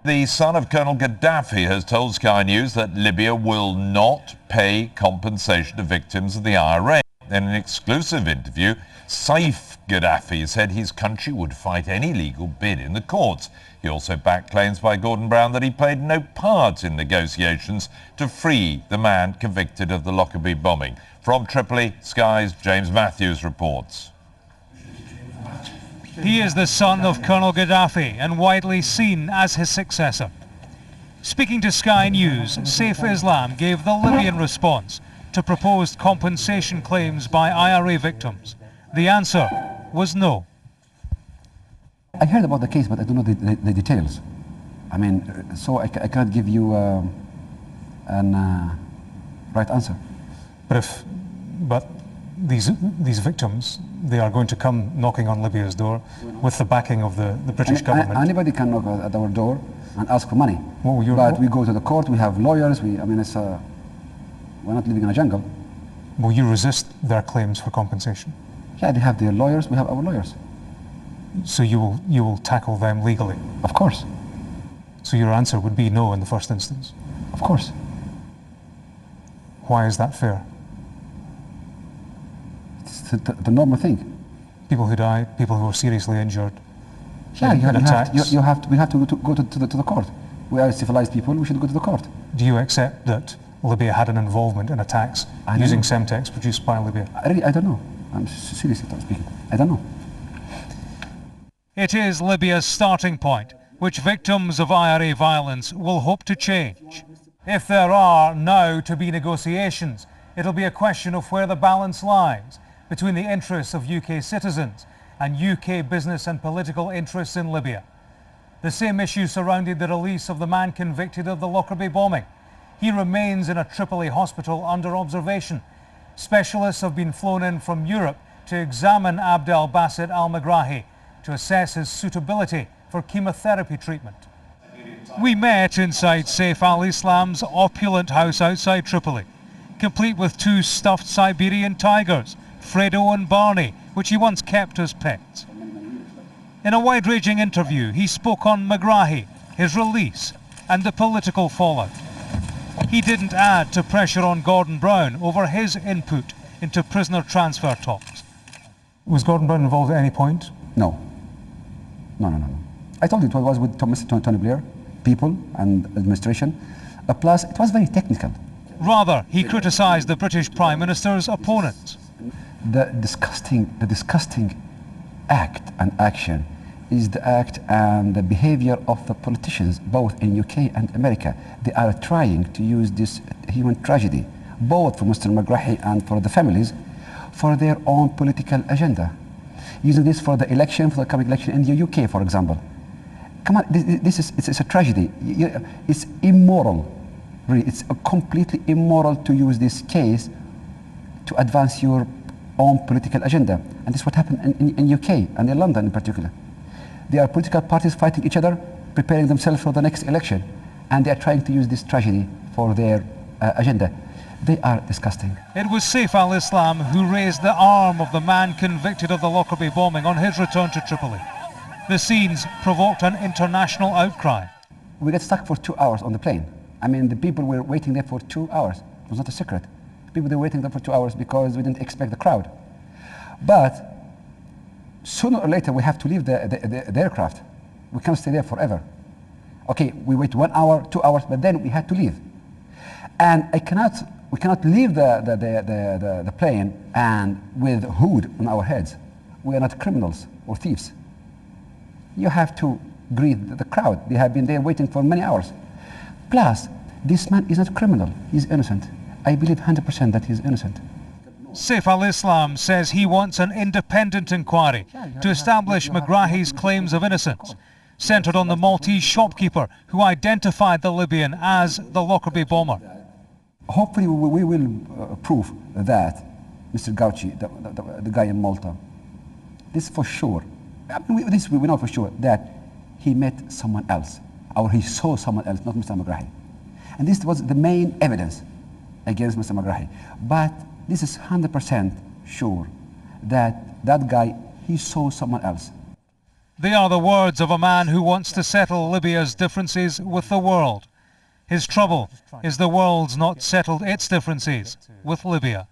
The son of Colonel Gaddafi has told Sky News that Libya will not pay compensation to victims of the IRA. In an exclusive interview, Saif Gaddafi said his country would fight any legal bid in the courts. He also backed claims by Gordon Brown that he played no part in negotiations to free the man convicted of the Lockerbie bombing. From Tripoli, Sky's James Matthews reports. He is the son of Colonel Gaddafi and widely seen as his successor. Speaking to Sky News, Saif Islam gave the Libyan response to proposed compensation claims by IRA victims. The answer was no. I heard about the case, but I don't know the details. I mean, so I can't give you an right answer. But these victims, they are going to come knocking on Libya's door with the backing of the British government. Anybody can knock at our door and ask for money. But we go to the court, we have lawyers, we're not living in a jungle. Will you resist their claims for compensation? Yeah, they have their lawyers, we have our lawyers. So you will tackle them legally? Of course. So your answer would be no in the first instance? Of course. Why is that fair? It's the normal thing. People who die, people who are seriously injured. Yeah, we have to go to the court. We are civilized people, we should go to the court. Do you accept that Libya had an involvement in attacks using Semtex produced by Libya? I don't know. I'm seriously speaking. I don't know. It is Libya's starting point, which victims of IRA violence will hope to change. If there are now to be negotiations, it'll be a question of where the balance lies between the interests of UK citizens and UK business and political interests in Libya. The same issue surrounded the release of the man convicted of the Lockerbie bombing. He remains in a Tripoli hospital under observation. Specialists have been flown in from Europe to examine Abdel Basit al-Megrahi to assess his suitability for chemotherapy treatment. We met inside Saif al-Islam's opulent house outside Tripoli, complete with two stuffed Siberian tigers, Fredo and Barney, which he once kept as pets. In a wide-ranging interview, he spoke on Megrahi, his release, and the political fallout. He didn't add to pressure on Gordon Brown over his input into prisoner transfer talks. Was Gordon Brown involved at any point? No. No. I told you it was with Mr. Tony Blair, people and administration. Plus, it was very technical. Rather, he criticised the British Prime Minister's opponents. The disgusting act and action is the act and the behavior of the politicians, both in UK and America. They are trying to use this human tragedy, both for Mr. Megrahi and for the families, for their own political agenda. Using this for the election, for the coming election in the UK, for example. Come on, it's a tragedy. It's immoral. Really, it's completely immoral to use this case to advance your own political agenda. And this is what happened in UK and in London in particular. There are political parties fighting each other, preparing themselves for the next election. And they are trying to use this tragedy for their agenda. They are disgusting. It was Saif al-Islam who raised the arm of the man convicted of the Lockerbie bombing on his return to Tripoli. The scenes provoked an international outcry. We got stuck for 2 hours on the plane. I mean, the people were waiting there for 2 hours. It was not a secret. People were waiting there for 2 hours because we didn't expect the crowd. But sooner or later, we have to leave the aircraft. We can't stay there forever. Okay, we wait 1 hour, 2 hours, but then we had to leave. And we cannot leave the plane and with a hood on our heads. We are not criminals or thieves. You have to greet the crowd. They have been there waiting for many hours. Plus, this man is not a criminal. He's innocent. I believe 100% that he's innocent. Saif al-Islam says he wants an independent inquiry to establish Megrahi's claims of innocence, centred on the Maltese shopkeeper who identified the Libyan as the Lockerbie bomber. Hopefully we will prove that Mr. Gauci, the guy in Malta, this for sure, we know for sure that he met someone else, or he saw someone else, not Mr. Megrahi. And this was the main evidence against Mr. Megrahi. But this is 100% sure that that guy, he saw someone else. They are the words of a man who wants to settle Libya's differences with the world. His trouble is the world's not settled its differences with Libya.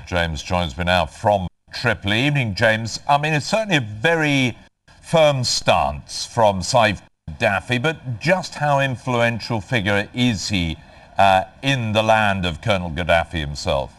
James joins me now from Tripoli. Evening, James. I mean, it's certainly a very firm stance from Saif Gaddafi, but just how influential figure is he in the land of Colonel Gaddafi himself?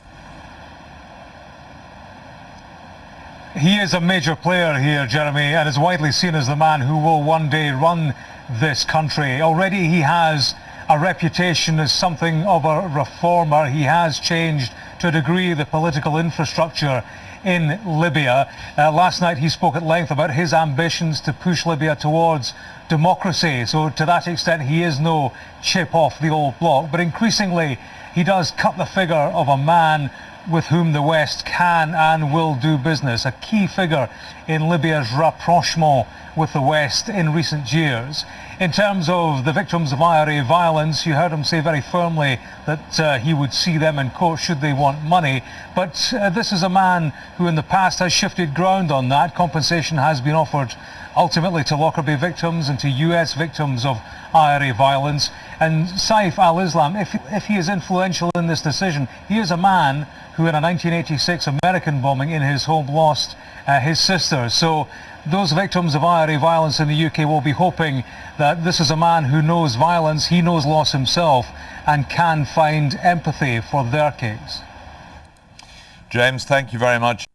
He is a major player here, Jeremy, and is widely seen as the man who will one day run this country. Already he has a reputation as something of a reformer. He has changed to a degree the political infrastructure in Libya. Last night he spoke at length about his ambitions to push Libya towards democracy. So to that extent he is no chip off the old block. But increasingly he does cut the figure of a man with whom the West can and will do business, a key figure in Libya's rapprochement with the West in recent years. In terms of the victims of IRA violence, you heard him say very firmly that he would see them in court should they want money. But this is a man who in the past has shifted ground on that. Compensation has been offered ultimately to Lockerbie victims and to US victims of IRA violence. And Saif al-Islam, if he is influential in this decision, he is a man who in a 1986 American bombing in his home lost his sister. So those victims of IRA violence in the UK will be hoping that this is a man who knows violence, he knows loss himself, and can find empathy for their case. James, thank you very much.